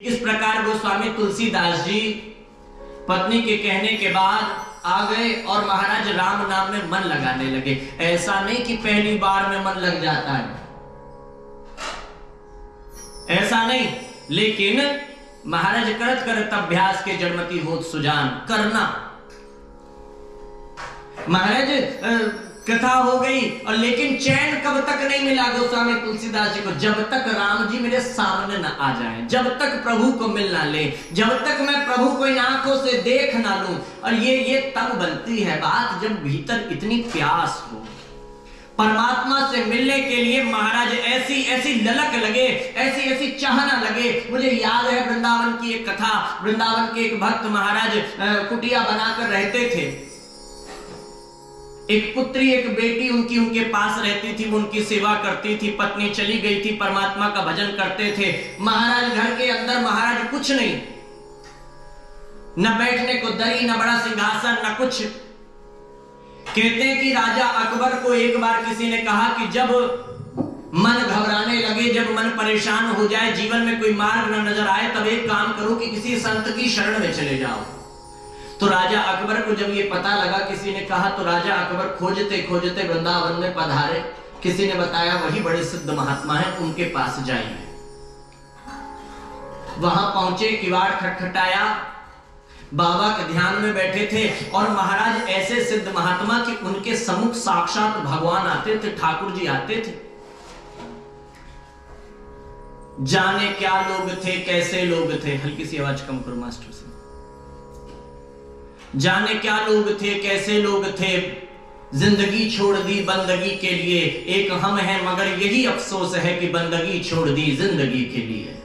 इस प्रकार गोस्वामी तुलसीदास जी पत्नी के कहने के बाद आ गए और महाराज राम नाम में मन लगाने लगे। ऐसा नहीं कि पहली बार में मन लग जाता है, ऐसा नहीं, लेकिन महाराज करत करत अभ्यास के जड़मती होत सुजान करना। महाराज कथा हो गई और लेकिन चैन कब तक नहीं मिला गोस्वामी तुलसीदास जी को, जब तक राम जी मेरे सामने न आ जाएं, जब तक प्रभु को मिल ना ले, जब तक मैं प्रभु को इन आंखों से देख ना लूं। और ये तब बनती है बात जब भीतर इतनी प्यास हो परमात्मा से मिलने के लिए। महाराज ऐसी ऐसी ललक लगे, ऐसी ऐसी चाहना लगे। मुझे याद है वृंदावन की एक कथा, वृंदावन के एक भक्त महाराज कुटिया बनाकर रहते थे। एक पुत्री एक बेटी उनके पास रहती थी, वो उनकी सेवा करती थी। पत्नी चली गई थी, परमात्मा का भजन करते थे। महाराज घर के अंदर महाराज कुछ नहीं, न बैठने को दरी, न बड़ा सिंहासन, न कुछ। कहते हैं कि राजा अकबर को एक बार किसी ने कहा कि जब मन घबराने लगे, जब मन परेशान हो जाए, जीवन में कोई मार्ग न नजर आए, तब एक काम करो कि किसी संत की शरण में चले जाओ। तो राजा अकबर को जब ये पता लगा, किसी ने कहा, तो राजा अकबर खोजते खोजते वृंदावन में पधारे। किसी ने बताया वही बड़े सिद्ध महात्मा हैं, उनके पास जाइए। वहां पहुंचे, किवाड़ खटखटाया, बाबा के ध्यान में बैठे थे और महाराज ऐसे सिद्ध महात्मा कि उनके सम्मुख साक्षात भगवान आते थे, ठाकुर जी आते थे। जाने क्या लोग थे, कैसे लोग थे, हल्की सी आवाज कम करो मास्टर से। जाने क्या लोग थे, कैसे लोग थे, जिंदगी छोड़ दी बंदगी के लिए। एक हम हैं मगर यही अफसोस है कि बंदगी छोड़ दी जिंदगी के लिए।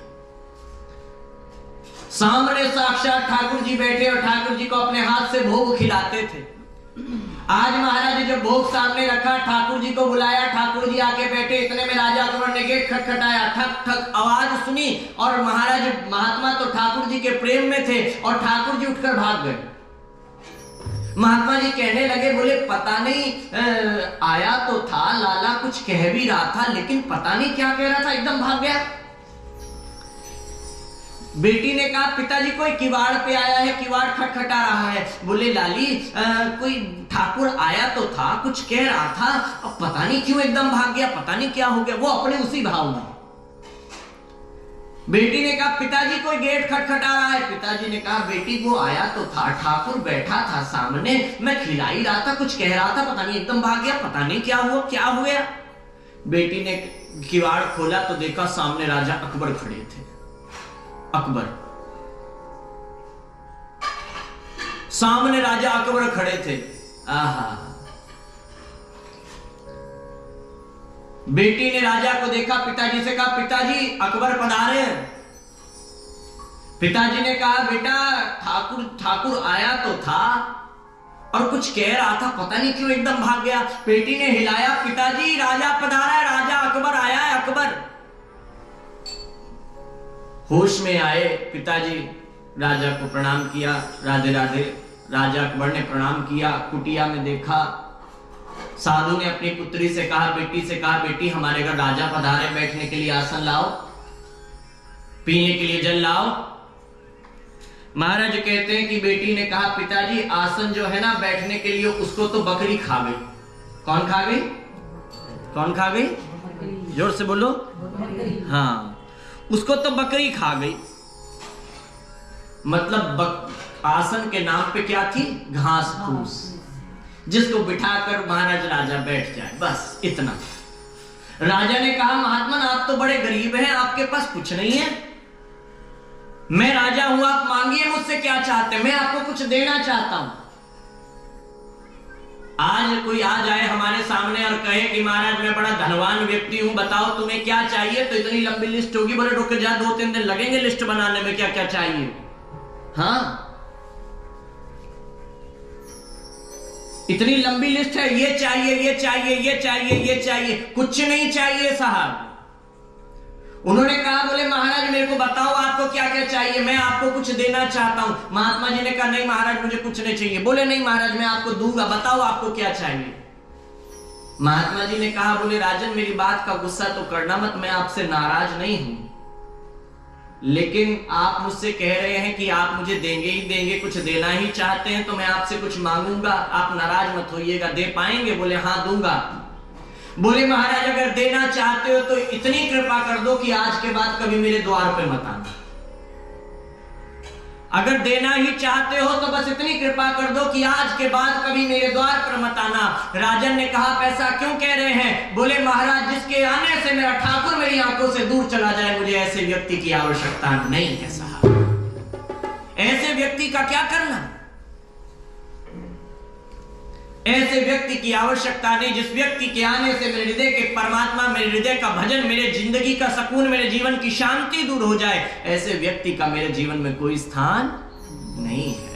सामने साक्षात ठाकुर जी बैठे और ठाकुर जी को अपने हाथ से भोग खिलाते थे। आज महाराज ने जब भोग सामने रखा, ठाकुर जी को बुलाया, ठाकुर जी आके बैठे। इतने में राजा अकबर ने गेट खटखटाया, ठक ठक आवाज सुनी और महाराज महात्मा तो ठाकुर जी के प्रेम में थे और ठाकुर जी उठकर भाग गए। महात्मा जी कहने लगे, बोले पता नहीं आया तो था, लाला कुछ कह भी रहा था, लेकिन पता नहीं क्या कह रहा था, एकदम भाग गया। बेटी ने कहा, पिताजी कोई किवाड़ पे आया है, किवाड़ खटखटा रहा है। बोले लाली कोई ठाकुर आया तो था, कुछ कह रहा था, अब पता नहीं क्यों एकदम भाग गया, पता नहीं क्या हो गया। वो अपने उसी भाव में। बेटी ने कहा, पिताजी कोई गेट खटखटा रहा है। पिताजी ने कहा, बेटी वो आया तो था, ठाकुर बैठा था सामने, मैं खिला ही रहा था, कुछ कह रहा था, पता नहीं एकदम भाग गया, पता नहीं क्या हुआ, क्या हो गया। बेटी ने किवाड़ खोला तो देखा सामने राजा अकबर खड़े थे। अकबर सामने राजा अकबर खड़े थे। आहा, बेटी ने राजा को देखा, पिताजी से कहा, पिताजी अकबर पधारे हैं। पिताजी ने कहा, बेटा ठाकुर आया तो था और कुछ कह रहा था, पता नहीं क्यों एकदम भाग गया। बेटी ने हिलाया, पिताजी राजा पधारा है, राजा अकबर आया है, अकबर। होश में आए पिताजी, राजा को प्रणाम किया, राधे राधे। राजा अकबर ने प्रणाम किया। कुटिया में देखा, साधु ने अपनी पुत्री से कहा, बेटी से कहा, बेटी हमारे घर राजा पधारे, बैठने के लिए आसन लाओ, पीने के लिए जल लाओ। महाराज कहते हैं कि बेटी ने कहा, पिताजी आसन जो है ना बैठने के लिए, उसको तो बकरी खा गई। कौन खा गई? कौन खा गई? जोर से बोलो। हाँ, उसको तो बकरी खा गई। मतलब आसन के नाम पे क्या थी? घास फूस, जिसको बिठाकर महाराज राजा बैठ जाए, बस इतना। राजा ने कहा, महात्मा आप तो बड़े गरीब हैं, आपके पास कुछ नहीं है, मैं राजा हूं, आप मांगिए मुझसे क्या चाहते हैं, मैं आपको कुछ देना चाहता हूं। आज कोई आ जाए हमारे सामने और कहे कि महाराज मैं बड़ा धनवान व्यक्ति हूं, बताओ तुम्हें क्या चाहिए, तो इतनी लंबी लिस्ट होगी। बोले रुक जा, 2-3 दिन लगेंगे लिस्ट बनाने में, क्या क्या चाहिए। हाँ, इतनी लंबी लिस्ट है, ये चाहिए, ये चाहिए, ये चाहिए, ये चाहिए, कुछ नहीं चाहिए साहब। उन्होंने कहा, बोले महाराज मेरे को बताओ आपको क्या क्या चाहिए, मैं आपको कुछ देना चाहता हूं। महात्मा जी ने कहा, नहीं महाराज मुझे कुछ नहीं चाहिए। बोले नहीं महाराज मैं आपको दूंगा, बताओ आपको क्या चाहिए। महात्मा जी ने कहा, बोले राजन मेरी बात का गुस्सा तो करना मत, मैं आपसे नाराज नहीं हूं, लेकिन आप मुझसे कह रहे हैं कि आप मुझे देंगे ही देंगे, कुछ देना ही चाहते हैं, तो मैं आपसे कुछ मांगूंगा, आप नाराज मत होइएगा। दे पाएंगे? बोले हाँ दूंगा। बोले महाराज अगर देना चाहते हो तो इतनी कृपा कर दो कि आज के बाद कभी मेरे द्वार पे मत आना। अगर देना ही चाहते हो तो बस इतनी कृपा कर दो कि आज के बाद कभी मेरे द्वार पर मत आना। राजन ने कहा पैसा क्यों कह रहे हैं? बोले महाराज जिसके आने से मेरा ठाकुर मेरी आंखों से दूर चला जाए, मुझे ऐसे व्यक्ति की आवश्यकता नहीं है साहब। ऐसे व्यक्ति का क्या करना? ऐसे व्यक्ति की आवश्यकता नहीं जिस व्यक्ति के आने से मेरे हृदय के परमात्मा, मेरे हृदय का भजन, मेरे जिंदगी का सुकून, मेरे जीवन की शांति दूर हो जाए। ऐसे व्यक्ति का मेरे जीवन में कोई स्थान नहीं है।